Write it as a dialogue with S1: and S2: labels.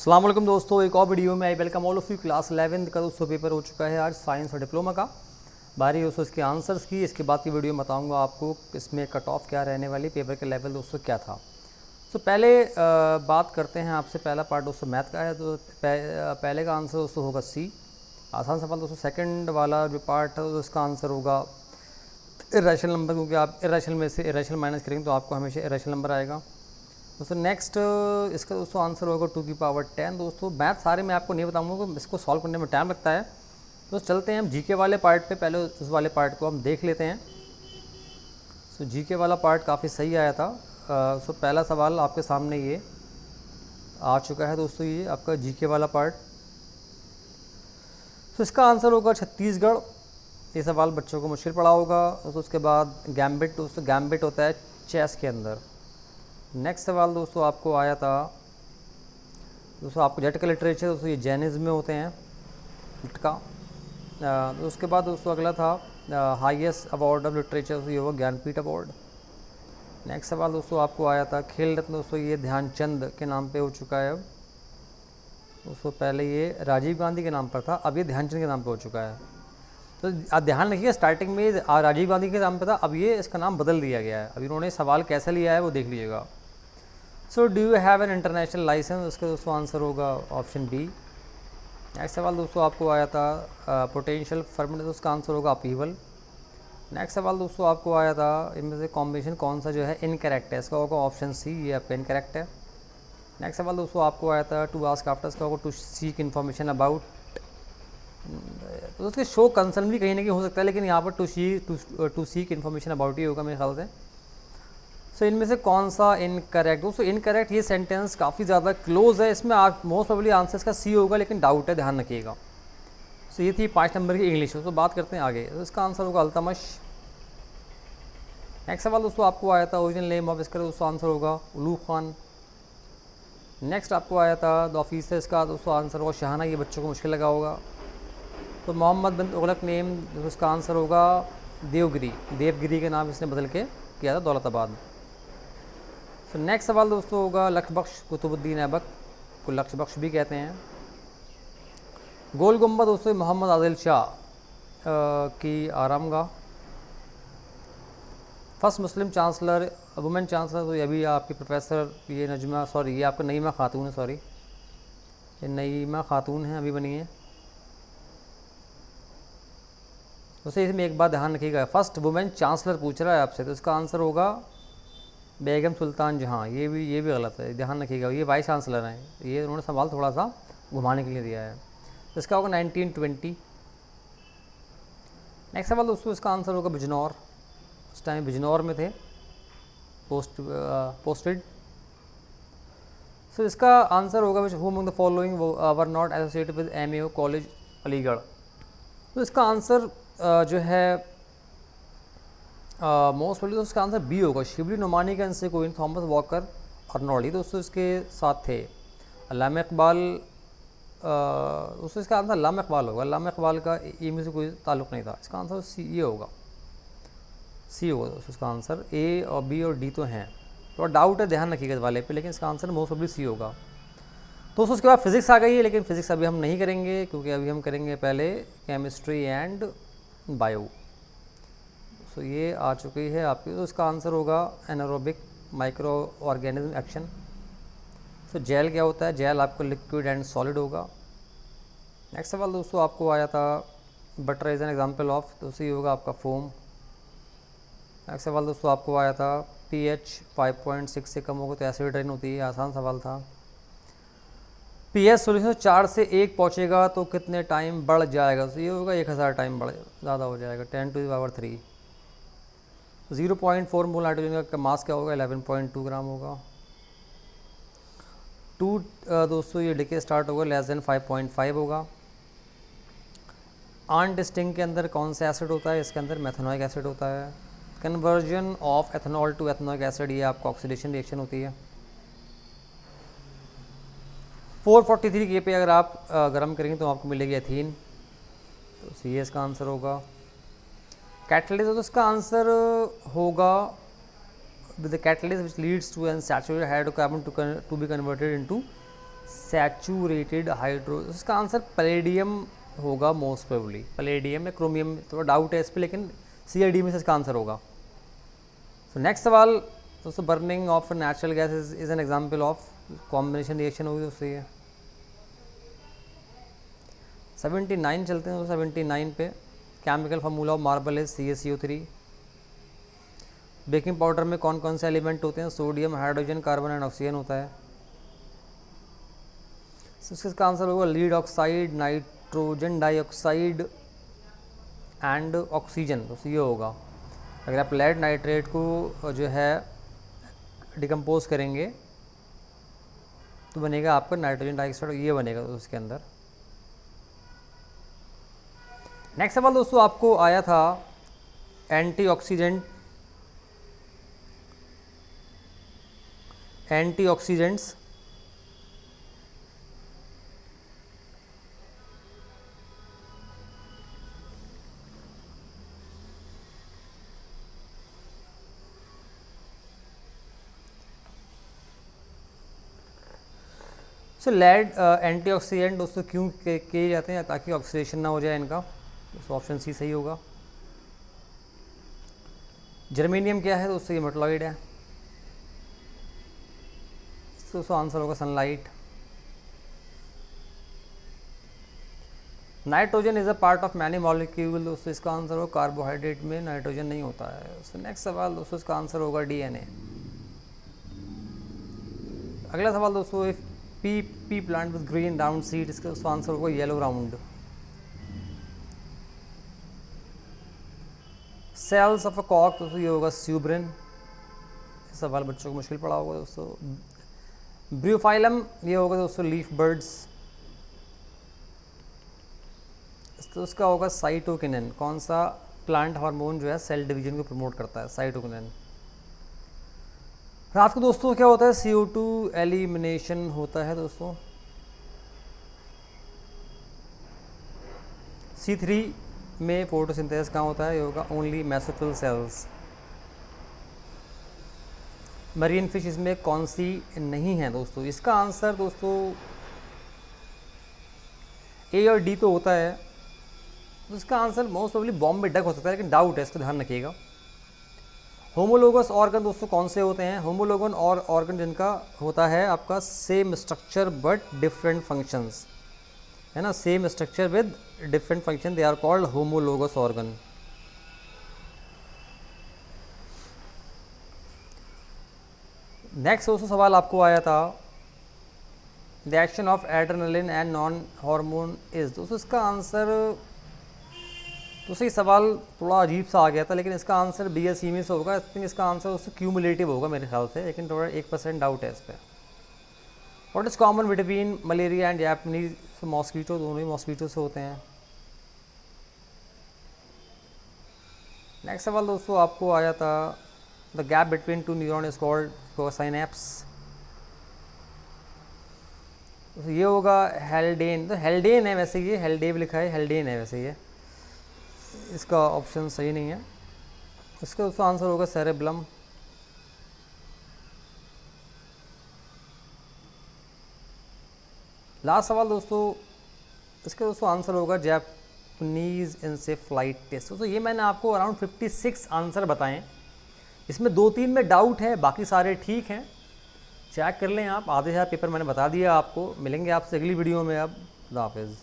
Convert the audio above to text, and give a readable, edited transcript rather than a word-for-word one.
S1: अस्सलाम वालेकुम दोस्तों, एक और वीडियो में I welcome all of you. Class 11 का दोस्तों पेपर हो चुका है आज, साइंस और डिप्लोमा का। बारी दोस्तों इसके आंसर्स की। इसके बाद की वीडियो में बताऊंगा आपको इसमें कट ऑफ क्या रहने वाली, पेपर के लेवल दोस्तों क्या था। तो पहले बात करते हैं आपसे। पहला पार्ट दोस्तों मैथ का है, तो पहले का आंसर दोस्तों होगा सी, आसान सवाल दोस्तों। सेकंड वाला जो पार्ट है तो इसका आंसर होगा इरेशनल नंबर, क्योंकि आप इरेशनल में से इरेशनल माइनस करेंगे तो आपको हमेशा इरेशनल नंबर आएगा दोस्तों। नेक्स्ट इसका दोस्तों आंसर होगा 2 की पावर 10 दोस्तों। मैथ सारे मैं आपको नहीं बताऊंगा, इसको सॉल्व करने में टाइम लगता है। तो चलते हैं हम जीके वाले पार्ट पे। पहले उस वाले पार्ट को हम देख लेते हैं। सो जीके वाला पार्ट काफ़ी सही आया था। सो पहला सवाल आपके सामने ये आ चुका है दोस्तों, ये आपका जीके वाला पार्ट। तो इसका आंसर होगा छत्तीसगढ़। ये सवाल बच्चों को मुश्किल पड़ा होगा। तो उसके बाद गैम्बिट दोस्तों, गैम्बिट होता है चेस के अंदर। नेक्स्ट सवाल दोस्तों आपको आया था दोस्तों, आपको जेट का लिटरेचर दोस्तों, ये जैनिज्म में होते हैं जेट का। तो उसके बाद दोस्तों अगला था हाईएस्ट अवार्ड ऑफ लिटरेचर, तो ये होगा ज्ञानपीठ अवार्ड। नेक्स्ट सवाल दोस्तों आपको आया था खेल रत्न दोस्तों, ये ध्यानचंद के नाम पे हो चुका है अब दोस्तों। पहले ये राजीव गांधी के नाम पर था, अब ये ध्यानचंद के नाम पे हो चुका है। तो आप ध्यान रखिए, स्टार्टिंग में राजीव गांधी के नाम पे था, अब ये इसका नाम बदल दिया गया है। अब इन्होंने सवाल कैसे लिया है वो देख लीजिएगा। So do you have an international license, उसका दोस्तों आंसर होगा ऑप्शन बी। नेक्स्ट सवाल दोस्तों आपको आया था पोटेंशियल फर्मेंट, उसका आंसर होगा अपीवल। नेक्स्ट सवाल दोस्तों आपको आया था इनमें से कॉम्बिनेशन कौन सा जो है इनकरेक्ट है, इसका होगा ऑप्शन सी, ये आपका इनकरेक्ट है। नेक्स्ट सवाल दोस्तों आपको आया था टू आस्क आफ्टर, इसका होगा टू सीक इन्फॉर्मेशन अबाउट। तो उसके शो कंसर्न भी कहीं ना कहीं हो सकता है, लेकिन यहाँ पर टू सीक इन्फॉर्मेशन अबाउट ही होगा मेरे ख्याल से। सो इनमें से कौन सा इनकरेक्ट दोस्तों, इनकरेक्ट ये सेंटेंस काफ़ी ज़्यादा क्लोज है, इसमें मोस्ट प्रोबेबली आंसर इसका सी होगा, लेकिन डाउट है, ध्यान रखिएगा। सो ये थी 5 नंबर की इंग्लिश। तो बात करते हैं आगे, तो इसका आंसर होगा अल्तमश। नेक्स्ट सवाल दोस्तों आपको आया था ओरिजिनल नेम ऑफ, इसका दोस्तों आंसर होगा उलूग खान। नेक्स्ट आपको आया था द ऑफिसर, इसका दोस्तों आंसर होगा शाहना, ये बच्चों को मुश्किल लगा होगा। तो मोहम्मद बिन तुगलक नेम, उसका आंसर होगा देवगिरी, देवगिरी के नाम इसने बदल के किया था दौलताबाद। तो नेक्स्ट सवाल दोस्तों होगा लक्ष्य कुतुबुद्दीन ऐबक को लक्ष्य बख्श भी कहते हैं। गोल गुम्बद दोस्तों मोहम्मद आदिल शाह की आरामगाह। First Muslim chancellor, women chancellor, तो ये भी आपकी प्रोफेसर ये नजमा, सॉरी ये आपका नईमा खातून है, सॉरी ये नईमा खातून है, अभी बनी है। वैसे इसमें एक बात ध्यान रखिएगा, फर्स्ट वुमेन चांसलर पूछ रहा है आपसे, तो इसका आंसर होगा बेगम सुल्तान जहाँ। ये भी गलत है, ध्यान रखिएगा, ये वाइस चांसलर हैं, ये उन्होंने सवाल थोड़ा सा घुमाने के लिए दिया है। तो इसका होगा 1920। नेक्स्ट सवाल दोस्तों इसका आंसर होगा बिजनौर, उस टाइम बिजनौर में थे पोस्टेड। सो इसका आंसर होगा who among the following were not associated with MAO college Aligarh. तो इसका आंसर जो है मोस्ट प्रोबेबली उसका आंसर बी होगा, शिबली नुमानी का इनसे कोई थॉमस वॉकर अर्नोल्डी दोस्तों इसके साथ थे। अल्लामा इकबाल दोस्तों इसका आंसर अल्लामा इकबाल होगा, अल्लामा इकबाल का ई में से कोई ताल्लुक़ नहीं था। इसका आंसर सी ये होगा, सी होगा दोस्तों इसका आंसर। ए और बी और डी तो हैं, तो डाउट है, ध्यान रखिएगा इस वाले पे, लेकिन इसका आंसर मोस्ट प्रोबेबली सी होगा। दोस्तों उसके बाद फिज़िक्स आ गई है, लेकिन फ़िज़िक्स अभी हम नहीं करेंगे, क्योंकि अभी हम करेंगे पहले केमिस्ट्री एंड बायो। सो ये आ चुकी है आपकी। तो इसका आंसर होगा एनारोबिक माइक्रो ऑर्गेनिज्म एक्शन। सो जेल क्या होता है, जेल आपको लिक्विड एंड सॉलिड होगा। नेक्स्ट सवाल दोस्तों आपको आया था butter is an example of, तो उसी होगा आपका फोम। नेक्स्ट सवाल दोस्तों आपको आया था pH 5.6 से कम होगा तो एसिड रेन होती है, आसान सवाल था। pH सोल्यूशन 4 से 1 पहुँचेगा तो कितने टाइम बढ़ जाएगा, तो ये होगा 1000 टाइम बढ़ ज़्यादा हो जाएगा, 10 to the power 3। 0.4 mole nitrogen का मास क्या होगा, 11.2 ग्राम होगा। 2 दोस्तों ये डिके स्टार्ट होगा लेस देन 5.5 होगा। आंट स्टिंग के अंदर कौन सा एसिड होता है, इसके अंदर मेथनोइक एसिड होता है। Conversion of ethanol to ethanoic acid, ये आपका ऑक्सीडेशन रिएक्शन होती है। 443 के पे अगर आप गर्म करेंगे तो आपको मिलेगी एथीन, तो सी इसका आंसर होगा। कैटलिस्ट तो इसका आंसर होगा with the catalyst which leads to an saturated hydrocarbon to be converted into saturated hydro, इसका आंसर पैलेडियम होगा मोस्ट प्रोबेबली, पैलेडियम या क्रोमियम, थोड़ा डाउट है इस पर, लेकिन सी या डी में से इसका आंसर होगा। सो नेक्स्ट सवाल दोस्तों, burning of natural gas is an example of combination reaction होगी दोस्तों ये। 79 चलते हैं दोस्तों, 79 पे केमिकल फार्मूला ऑफ मार्बल है CaCO3। बेकिंग पाउडर में कौन कौन से एलिमेंट होते हैं? Sodium, hydrogen, carbon and oxygen होता है। इसका आंसर होगा lead oxide, nitrogen dioxide and oxygen, तो ये होगा। अगर आप लेड नाइट्रेट को जो है डिकम्पोज करेंगे तो बनेगा आपका नाइट्रोजन डाइऑक्साइड, ये बनेगा तो उसके अंदर। नेक्स्ट सवाल दोस्तों आपको आया था एंटीऑक्सीडेंट्स। सो लेड एंटीऑक्सीडेंट दोस्तों क्यों किए जाते हैं? ताकि ऑक्सीडेशन ना हो जाए इनका, तो ऑप्शन सी सही होगा। जर्मेनियम क्या है दोस्तों? ये मेटलॉइड है, तो आंसर होगा sunlight. Nitrogen is a part of many molecule, दोस्तों इसका आंसर होगा कार्बोहाइड्रेट में नाइट्रोजन नहीं होता है। सो नेक्स्ट सवाल दोस्तों, इसका आंसर होगा DNA। अगला सवाल दोस्तों, if pea plant with green round seed, इसका आंसर होगा yellow round. Cells of a कॉक, दोस्तों ये होगा स्यूब्रिन। सवाल बच्चों को मुश्किल पड़ा होगा दोस्तों। ब्रियोफाइलम, ये होगा दोस्तों लीफ बर्ड्स। तो उसका होगा साइटोकिनिन। कौन सा प्लांट हार्मोन जो है सेल डिवीजन को प्रमोट करता है? साइटोकिनिन। रात को दोस्तों क्या होता है? CO2 एलिमिनेशन होता है दोस्तों। C3 में फोटोसिंथेसिस कहाँ होता है? ये होगा only mesophyll cells. Marine fish इसमें कौन सी नहीं है दोस्तों? इसका आंसर दोस्तों A और D तो होता है, तो इसका answer most probably Bombay duck हो सकता है, लेकिन डाउट है, इसका ध्यान रखिएगा। होमोलोगस ऑर्गन दोस्तों कौन से होते हैं? होमोलोगन और ऑर्गन जिनका होता है आपका same structure but different functions, है ना, same structure with different function, they are called homologous organ. Next दोस्तों सवाल आपको आया था, the action of adrenaline and non hormone is, दोस्तों इसका आंसर, तो सही सवाल थोड़ा अजीब सा आ गया था, लेकिन इसका आंसर बी या सी में से होगा। आई थिंक इसका आंसर उससे क्यूमुलेटिव होगा मेरे ख्याल से, लेकिन थोड़ा 1% डाउट है इस पर। What is common between malaria and Japanese mosquito? दोनों ही मॉस्कीटो से होते हैं। नेक्स्ट सवाल दोस्तों आपको आया था, the gap between two neuron is called synapse. ये होगा हेल्डेन, तो हेल्डेन है वैसे, ये हेल्डेव लिखा है, हेल्डेन है वैसे ये, इसका ऑप्शन सही नहीं है। इसका उसका आंसर होगा सेरेब्लम। लास्ट सवाल दोस्तों, इसका दोस्तों आंसर होगा जैपनीज इंसेफ्लाइटिस। दोस्तों ये मैंने आपको अराउंड 56 आंसर बताएं, इसमें 2-3 में डाउट है, बाकी सारे ठीक हैं, चेक कर लें आप। आधे से पेपर मैंने बता दिया आपको। मिलेंगे आपसे अगली वीडियो में। अब खुदा हाफिज़।